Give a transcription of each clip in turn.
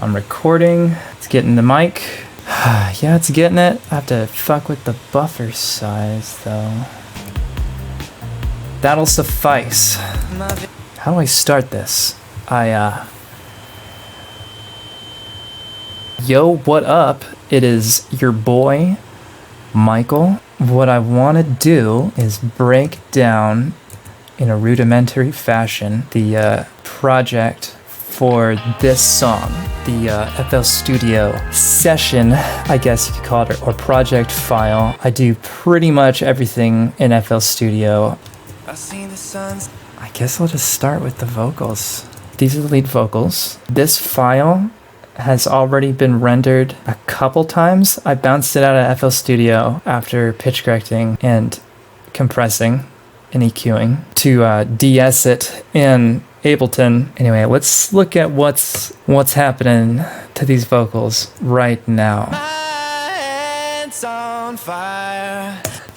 I'm recording. It's getting the mic. Yeah, it's getting it. I have to fuck with the buffer size though. That'll suffice. How do I start this? Yo, what up? It is your boy, Michael. What I want to do is break down in a rudimentary fashion the project for this song, the FL Studio session, I guess you could call it, or project file. I do pretty much everything in FL Studio. I guess I'll just start with the vocals. These are the lead vocals. This file has already been rendered a couple times. I bounced it out of FL Studio after pitch correcting and compressing and EQing to DS it in Ableton. Anyway, let's look at what's happening to these vocals right now.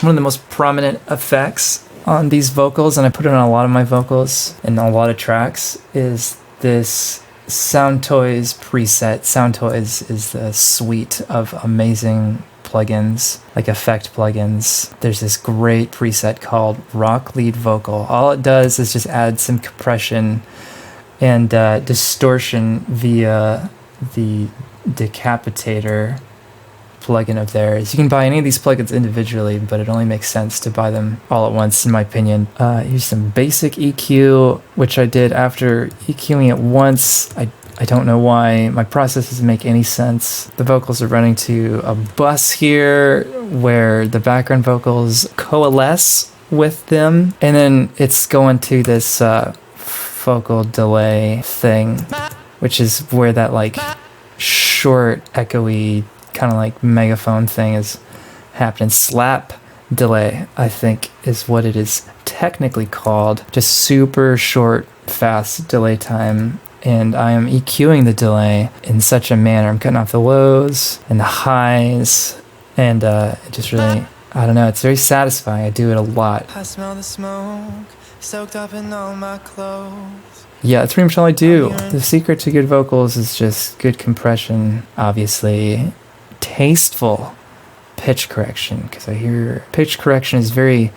One of the most prominent effects on these vocals, and I put it on a lot of my vocals and a lot of tracks, is this Soundtoys preset. Soundtoys is the suite of amazing plugins, like effect plugins. There's this great preset called Rock Lead Vocal. All it does is just add some compression and distortion via the Decapitator plugin of theirs. You can buy any of these plugins individually, but it only makes sense to buy them all at once, in my opinion. Here's some basic EQ, which I did after EQing it once. I don't know why. My process doesn't make any sense. The vocals are running to a bus here where the background vocals coalesce with them, and then it's going to this vocal delay thing, which is where that like short echoey kind of like megaphone thing is happening. Slap delay, I think, is what it is technically called. Just super short, fast delay time. And I am EQing the delay in such a manner. I'm cutting off the lows and the highs, and it just really, I don't know, it's very satisfying. I do it a lot. I smell the smoke soaked up in all my clothes. Yeah, that's pretty much all I do. The secret to good vocals is just good compression, obviously. Tasteful pitch correction, because I hear pitch correction is very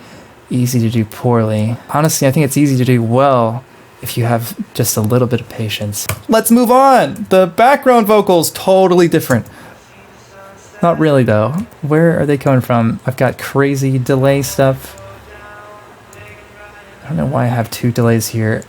easy to do poorly. Honestly, I think it's easy to do well if you have just a little bit of patience. Let's move on. The background vocals, totally different. Not really though. Where are they coming from? I've got crazy delay stuff. I don't know why I have two delays here.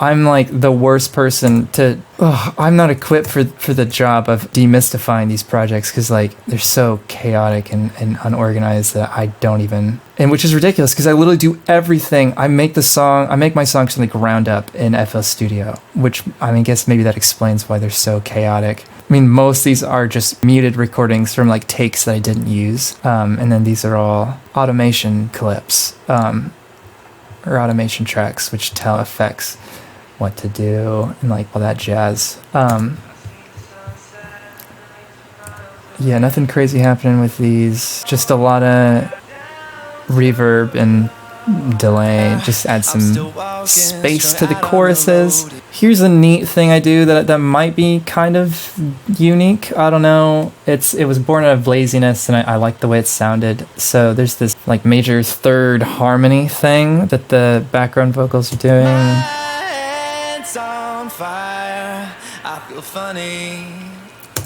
I'm like the worst person to, I'm not equipped for the job of demystifying these projects, because like they're so chaotic and unorganized that I don't even, and which is ridiculous because I literally do everything. I make my songs from the ground up in FL Studio, which I mean, guess maybe that explains why they're so chaotic. I mean, most of these are just muted recordings from like takes that I didn't use, and then these are all automation clips, or automation tracks, which tell effects what to do and like all that jazz. Yeah, nothing crazy happening with these. Just a lot of reverb and delay. Just add some space to the choruses. Here's a neat thing I do that might be kind of unique. I don't know. It was born out of laziness, and I like the way it sounded. So there's this like major third harmony thing that the background vocals are doing. On fire, I feel funny.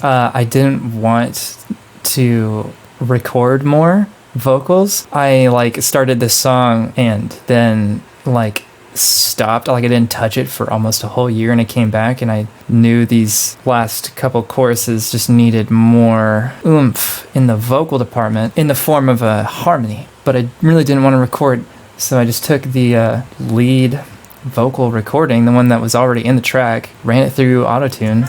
I didn't want to record more vocals. I like started this song and then like stopped. Like I didn't touch it for almost a whole year, and I came back and I knew these last couple choruses just needed more oomph in the vocal department in the form of a harmony, but I really didn't want to record, so I just took the lead vocal recording, the one that was already in the track, ran it through autotune,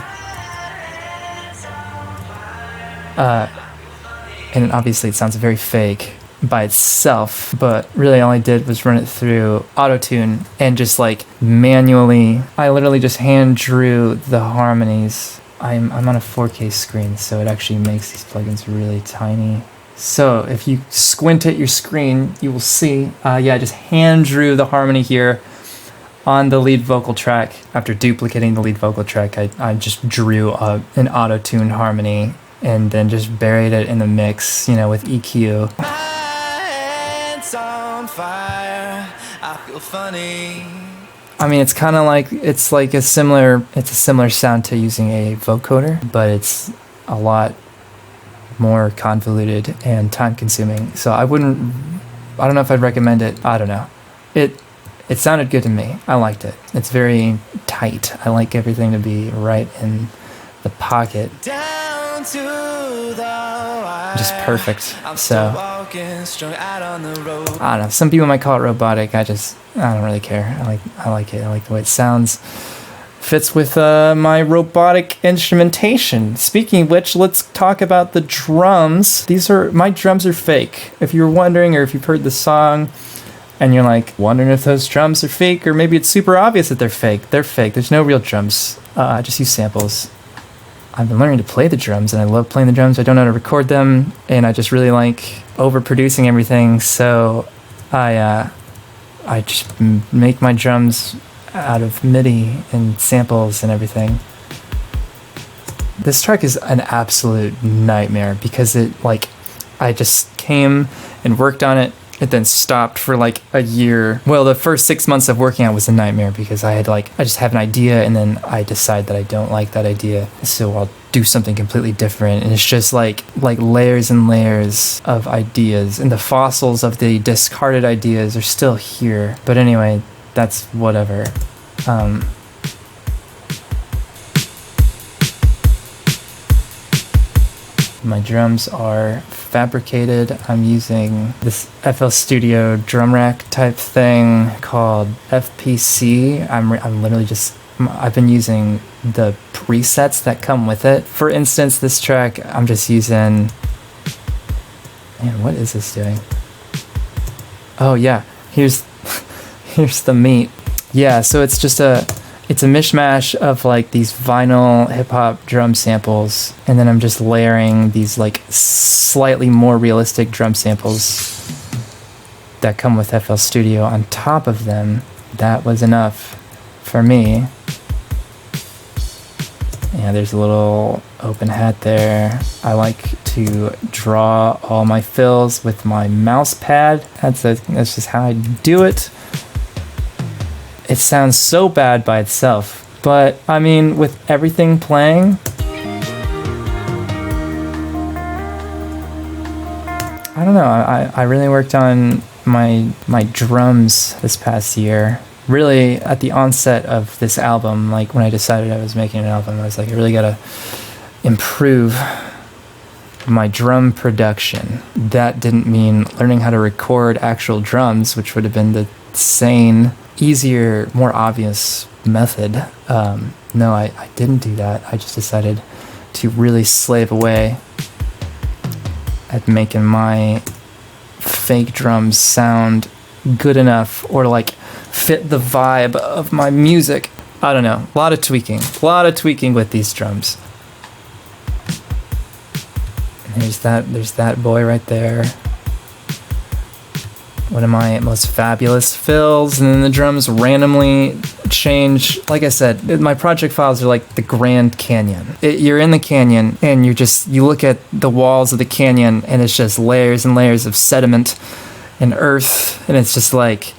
and obviously it sounds very fake by itself, but really all I did was run it through autotune and just like manually, I literally just hand drew the harmonies. I'm on a 4K screen, so it actually makes these plugins really tiny. So if you squint at your screen, you will see, I just hand drew the harmony here. on the lead vocal track, after duplicating the lead vocal track, I just drew an auto-tuned harmony and then just buried it in the mix, you know, with EQ. My head's on fire, I feel funny. I mean, it's kind of like, it's a similar sound to using a vocoder, but it's a lot more convoluted and time consuming. So I don't know if I'd recommend it. I don't know. It sounded good to me. I liked it. It's very tight. I like everything to be right in the pocket. Down to the wire. Just perfect. So I don't know. Some people might call it robotic. I don't really care. I like it. I like the way it sounds. Fits with my robotic instrumentation. Speaking of which, let's talk about the drums. My drums are fake. If you're wondering, or if you've heard the song and you're like wondering if those drums are fake, or maybe it's super obvious that they're fake. They're fake. There's no real drums. I just use samples. I've been learning to play the drums, and I love playing the drums. I don't know how to record them, and I just really like overproducing everything. So I just make my drums out of MIDI and samples and everything. This track is an absolute nightmare because I just came and worked on it. It then stopped for like a year. Well, the first 6 months of working on it was a nightmare because I just have an idea and then I decide that I don't like that idea. So I'll do something completely different. And it's just like layers and layers of ideas. And the fossils of the discarded ideas are still here. But anyway, that's whatever. My drums are fabricated. I'm using this FL Studio drum rack type thing called FPC. I'm literally I've been using the presets that come with it. For instance, this track, I'm just using, man, what is this doing? Oh yeah, here's the meat. Yeah, so it's a mishmash of like these vinyl hip hop drum samples, and then I'm just layering these like slightly more realistic drum samples that come with FL Studio on top of them. That was enough for me. Yeah, there's a little open hat there. I like to draw all my fills with my mouse pad. That's just how I do it. It sounds so bad by itself, but I mean, with everything playing, I don't know, I really worked on my drums this past year. Really, at the onset of this album, like when I decided I was making an album, I was like, I really gotta improve my drum production. That didn't mean learning how to record actual drums, which would have been the sane, easier, more obvious method. No, I didn't do that. I just decided to really slave away at making my fake drums sound good enough or like fit the vibe of my music. I don't know. A lot of tweaking with these drums. And there's that boy right there. One of my most fabulous fills, and then the drums randomly change. Like I said, my project files are like the Grand Canyon. You're in the canyon, and you look at the walls of the canyon, and it's just layers and layers of sediment and earth, and it's like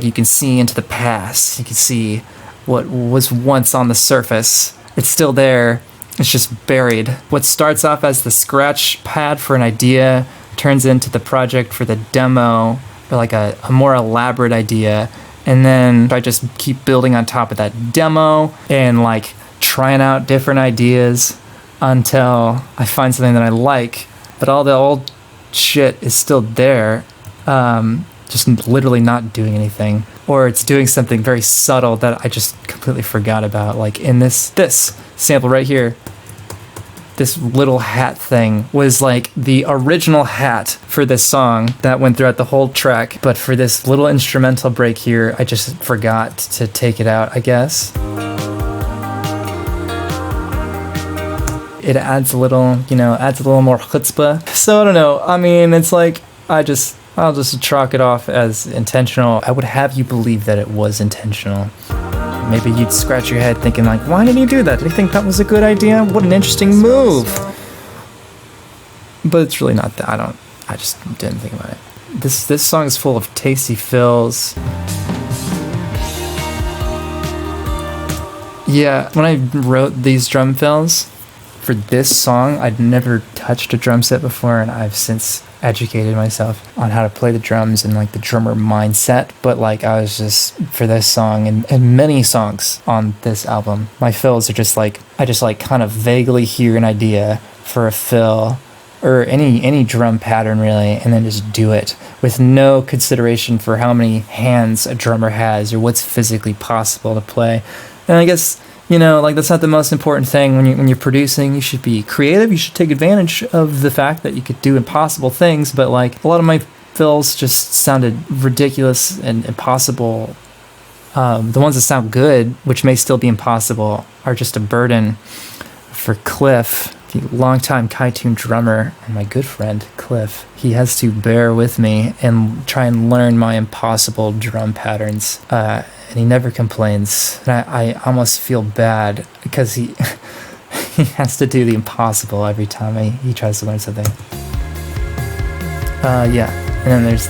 you can see into the past. You can see what was once on the surface. It's still there. It's just buried. What starts off as the scratch pad for an idea turns into the project for the demo, or like a more elaborate idea. And then I just keep building on top of that demo and like trying out different ideas until I find something that I like. But all the old shit is still there, just literally not doing anything. Or it's doing something very subtle that I just completely forgot about. Like in this sample right here, this little hat thing was like the original hat for this song that went throughout the whole track. But for this little instrumental break here, I just forgot to take it out, I guess. It adds a little more chutzpah. So I don't know. I mean, it's like I just I'll just chalk it off as intentional. I would have you believe that it was intentional. Maybe you'd scratch your head thinking like, why did he do that? Did he think that was a good idea? What an interesting move. But it's really not that. I just didn't think about it. This song is full of tasty fills. Yeah, when I wrote these drum fills for this song, I'd never touched a drum set before, and I've since educated myself on how to play the drums and like the drummer mindset. But like I was just, for this song and many songs on this album, my fills are just like, I just like kind of vaguely hear an idea for a fill or any drum pattern really, and then just do it with no consideration for how many hands a drummer has or what's physically possible to play. And I guess, you know, like that's not the most important thing when you're producing. You should be creative. You should take advantage of the fact that you could do impossible things. But like a lot of my fills just sounded ridiculous and impossible. The ones that sound good, which may still be impossible, are just a burden for Cliff, the longtime Kaitune drummer, and my good friend Cliff. He has to bear with me and try and learn my impossible drum patterns. And he never complains. And I almost feel bad because he he has to do the impossible every time he tries to learn something. Yeah, and then this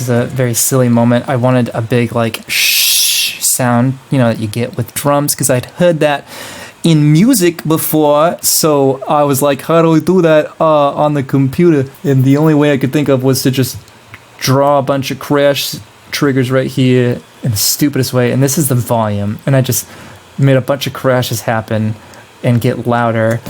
is a very silly moment. I wanted a big like shh sound, you know, that you get with drums, because I'd heard that in music before, so I was like, how do we do that on the computer? And the only way I could think of was to just draw a bunch of crash triggers right here in the stupidest way, and this is the volume, and I just made a bunch of crashes happen and get louder.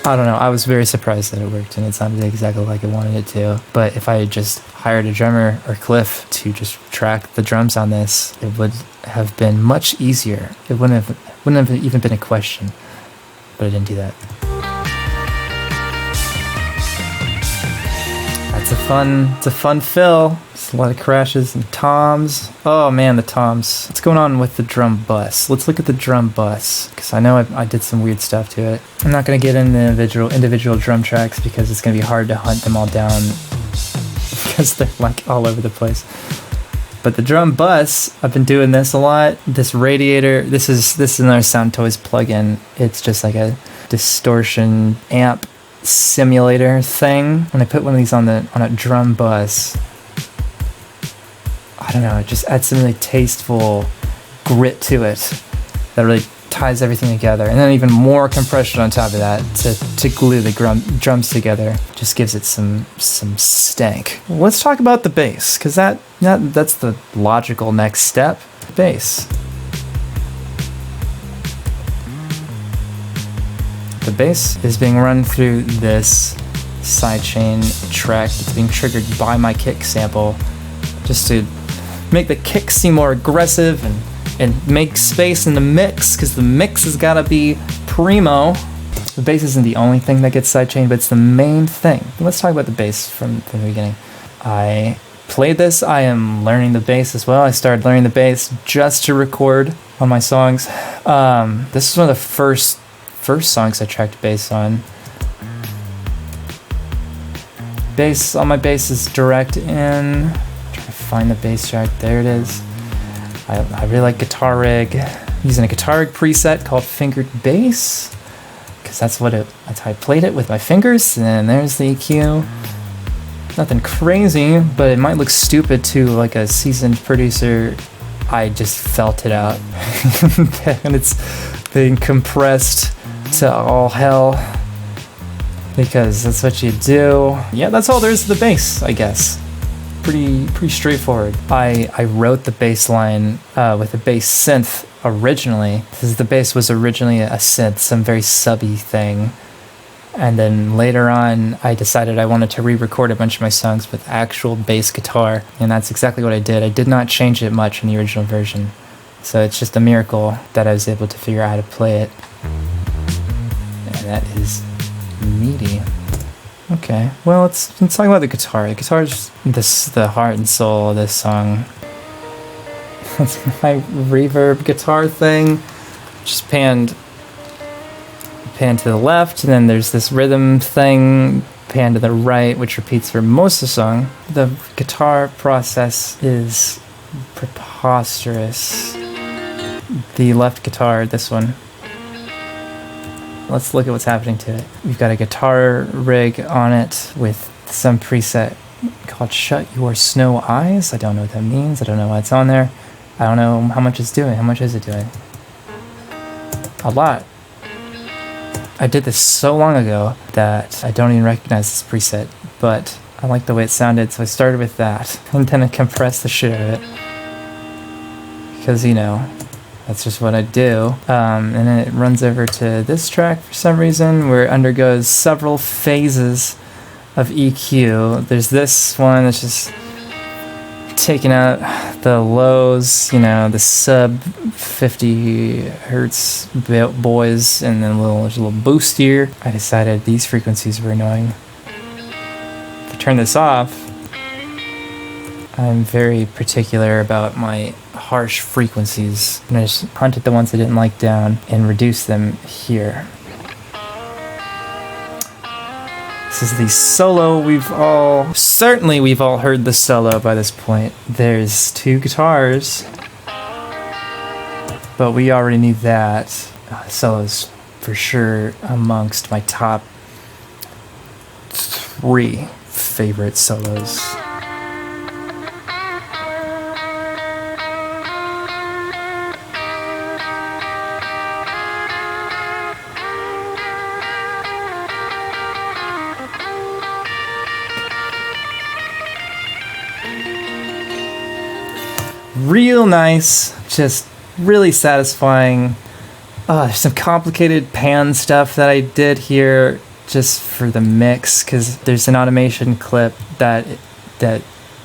I don't know, I was very surprised that it worked, and it sounded exactly like I wanted it to. But if I had just hired a drummer or Cliff to just track the drums on this, it would have been much easier. It wouldn't have even been a question, but I didn't do that. It's a fun fill. It's a lot of crashes and toms. Oh man, the toms. What's going on with the drum bus? Let's look at the drum bus, because I know I did some weird stuff to it. I'm not going to get into individual drum tracks because it's going to be hard to hunt them all down because they're like all over the place. But the drum bus, I've been doing this a lot. This radiator, this is another Sound Toys plugin. It's just like a distortion amp simulator thing. When I put one of these on a drum bus, I don't know, it just adds some really tasteful grit to it that really ties everything together, and then even more compression on top of that to glue the drums together. Just gives it some stank. Let's talk about the bass, because that's the logical next step. The bass. The bass is being run through this sidechain track that's being triggered by my kick sample, just to make the kick seem more aggressive and make space in the mix, because the mix has got to be primo. The bass isn't the only thing that gets sidechained, but it's the main thing. Let's talk about the bass from the beginning. I played this. I am learning the bass as well. I started learning the bass just to record on my songs. This is one of the first songs I tracked bass on. Bass on my bass is direct in. Try to find the bass track. There it is. I really like guitar rig. I'm using a guitar rig preset called fingered bass, because that's how I played it with my fingers. And there's the EQ. Nothing crazy, but it might look stupid to like a seasoned producer. I just felt it out, and it's being compressed to all hell, because that's what you do. Yeah, that's all there is to the bass, I guess. Pretty straightforward. I wrote the bass line with a bass synth originally. The bass was originally a synth, some very subby thing. And then later on, I decided I wanted to re-record a bunch of my songs with actual bass guitar. And that's exactly what I did. I did not change it much in the original version. So it's just a miracle that I was able to figure out how to play it. And that is meaty. Okay, well, let's talk about the guitar. The guitar is the heart and soul of this song. That's my reverb guitar thing. Just panned pan to the left, and then there's this rhythm thing, pan to the right, which repeats for most of the song. The guitar process is preposterous. The left guitar, this one. Let's look at what's happening to it. We've got a guitar rig on it with some preset called Shut Your Snow Eyes. I don't know what that means. I don't know why it's on there. I don't know how much it's doing. How much is it doing? A lot. I did this so long ago that I don't even recognize this preset, but I like the way it sounded, so I started with that. And then I compressed the shit out of it. Because, you know, that's just what I do. And then it runs over to this track for some reason, where it undergoes several phases of EQ. There's this one that's just taking out the lows, you know, the sub 50 hertz boys, and then there's a little boost here. I decided these frequencies were annoying. If I turn this off, I'm very particular about my harsh frequencies, and I just hunted the ones I didn't like down and reduced them here. This is the solo. We've all heard the solo by this point. There's two guitars, but we already knew that. Solo's for sure amongst my top 3 favorite solos. Real nice, just really satisfying. There's some complicated pan stuff that I did here just for the mix, because there's an automation clip that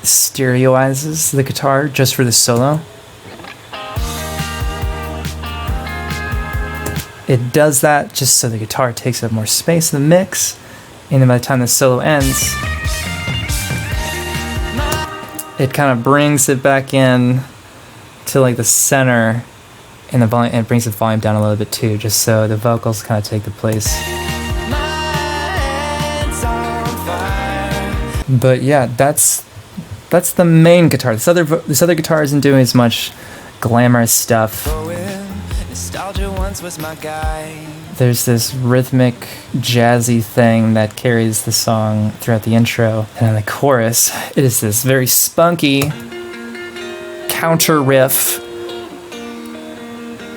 stereoizes the guitar just for the solo. It does that just so the guitar takes up more space in the mix, and then by the time the solo ends, it kind of brings it back in to like the center, and the volume, and it brings the volume down a little bit too, just so the vocals kind of take the place. But yeah, that's the main guitar. This other guitar isn't doing as much glamorous stuff. There's this rhythmic, jazzy thing that carries the song throughout the intro. And in the chorus, it is this very spunky counter riff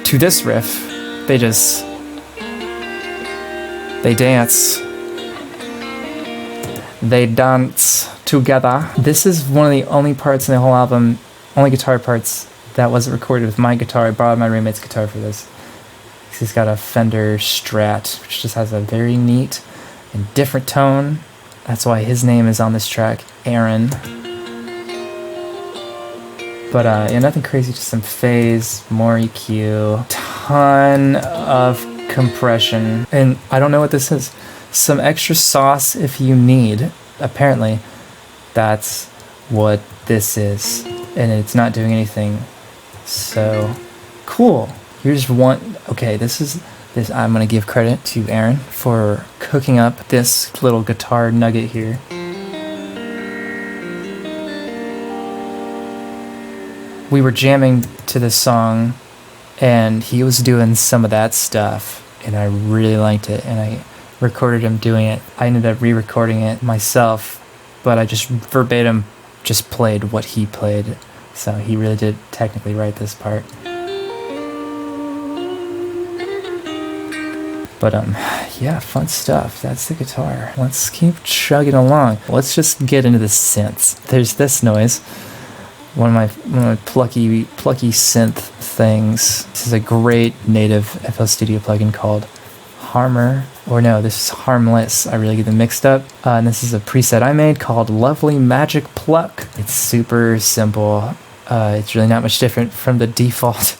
to this riff. They dance. They dance together. This is one of the only parts in the whole album, only guitar parts that wasn't recorded with my guitar. I borrowed my roommate's guitar for this. He's got a Fender Strat, which just has a very neat and different tone. That's why his name is on this track, Aaron. But yeah, nothing crazy, just some phase, more EQ, ton of compression, and I don't know what this is. Some extra sauce if you need. Apparently, that's what this is, and it's not doing anything. So cool. Here's one. Okay, this. I'm gonna give credit to Aaron for cooking up this little guitar nugget here. We were jamming to this song, and he was doing some of that stuff, and I really liked it, and I recorded him doing it. I ended up re-recording it myself, but I just verbatim just played what he played, so he really did technically write this part. But yeah, fun stuff. That's the guitar. Let's keep chugging along. Let's just get into the synths. There's this noise. One of my plucky synth things. This is a great native FL Studio plugin called Harmer. Or no, this is Harmless. I really get them mixed up. And this is a preset I made called Lovely Magic Pluck. It's super simple. It's really not much different from the default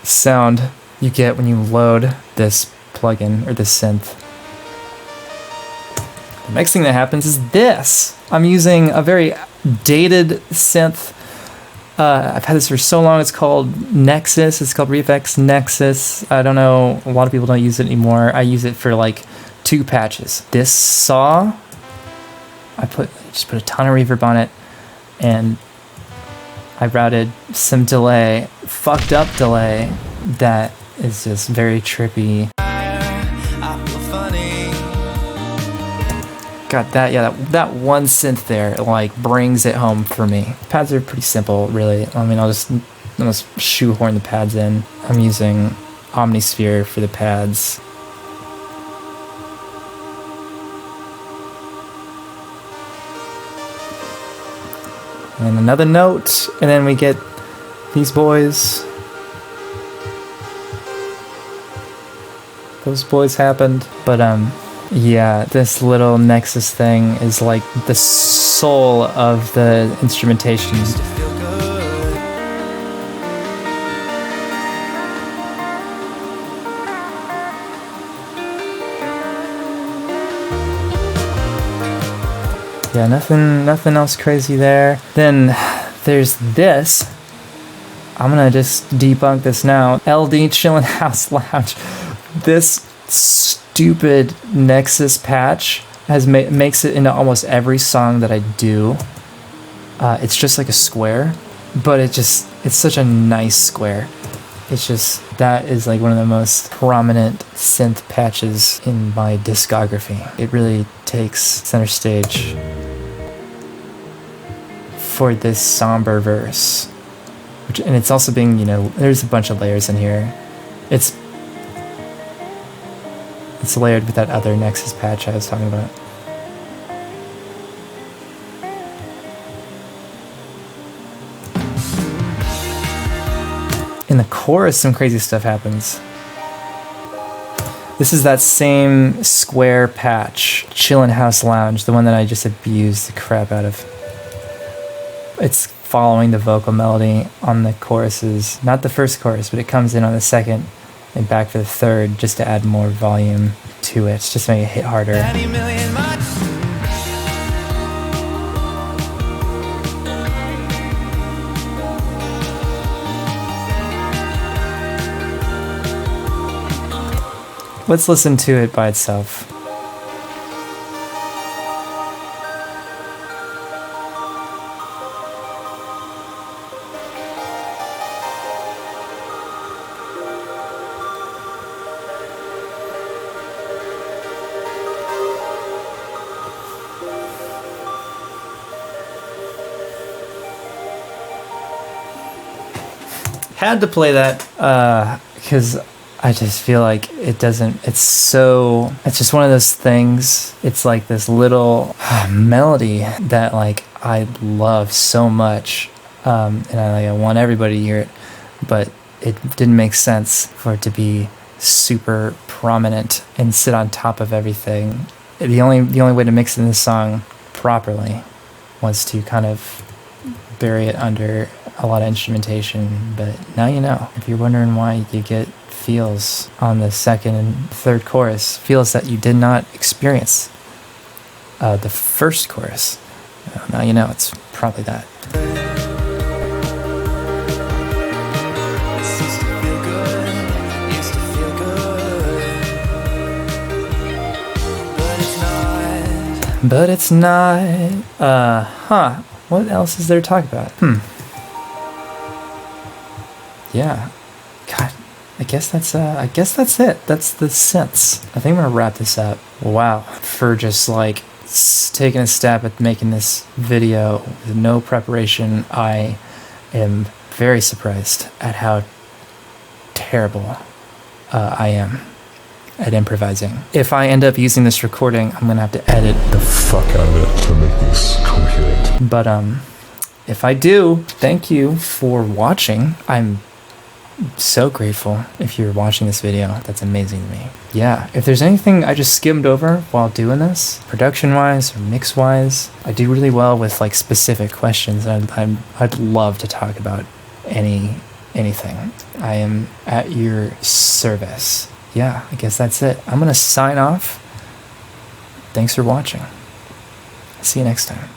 sound you get when you load this plugin or this synth. The next thing that happens is this. I'm using a very dated synth I've had this for so long. It's called Nexus. It's called ReFX Nexus. I don't know. A lot of people don't use it anymore. I use it for like 2 patches. This saw, I just put a ton of reverb on it, and I routed some delay, fucked up delay, that is just very trippy. Got that, yeah, that one synth there, like, brings it home for me. Pads are pretty simple, really. I mean, I'll just shoehorn the pads in. I'm using Omnisphere for the pads. And another note, and then we get these boys. Those boys happened, but yeah, this little Nexus thing is like the soul of the instrumentation. Yeah, nothing else crazy there. Then there's this. I'm gonna just debunk this now. LD Chillin' House Lounge. This stupid Nexus patch makes it into almost every song that I do. It's just like a square, but it's such a nice square. It's just, that is like one of the most prominent synth patches in my discography. It really takes center stage for this somber verse, and it's also being, there's a bunch of layers in here. It's layered with that other Nexus patch I was talking about. In the chorus, some crazy stuff happens. This is that same square patch, Chillin' House Lounge, the one that I just abused the crap out of. It's following the vocal melody on the choruses. Not the first chorus, but it comes in on the second and back for the third, just to add more volume to it, just to make it hit harder. Let's listen to it by itself. Had to play that because I just feel like it's just one of those things. It's like this little melody that like I love so much, and I want everybody to hear it, but it didn't make sense for it to be super prominent and sit on top of everything. The only way to mix in this song properly was to kind of bury it under a lot of instrumentation. But now you know. If you're wondering why you get feels on the second and third chorus, feels that you did not experience the first chorus, now you know it's probably that. But it's not. What else is there to talk about? Yeah. God, I guess that's it. That's the synths. I think I'm gonna wrap this up. Wow. For just like taking a stab at making this video with no preparation, I am very surprised at how terrible I am at improvising. If I end up using this recording, I'm gonna have to edit the fuck out of it to make this coherent. But if I do, thank you for watching. I'm so grateful if you're watching this video. That's amazing to me. Yeah, if there's anything I just skimmed over while doing this, production-wise or mix-wise, I do really well with like specific questions, and I'd love to talk about anything. I am at your service. Yeah, I guess that's it. I'm gonna sign off. Thanks for watching. See you next time.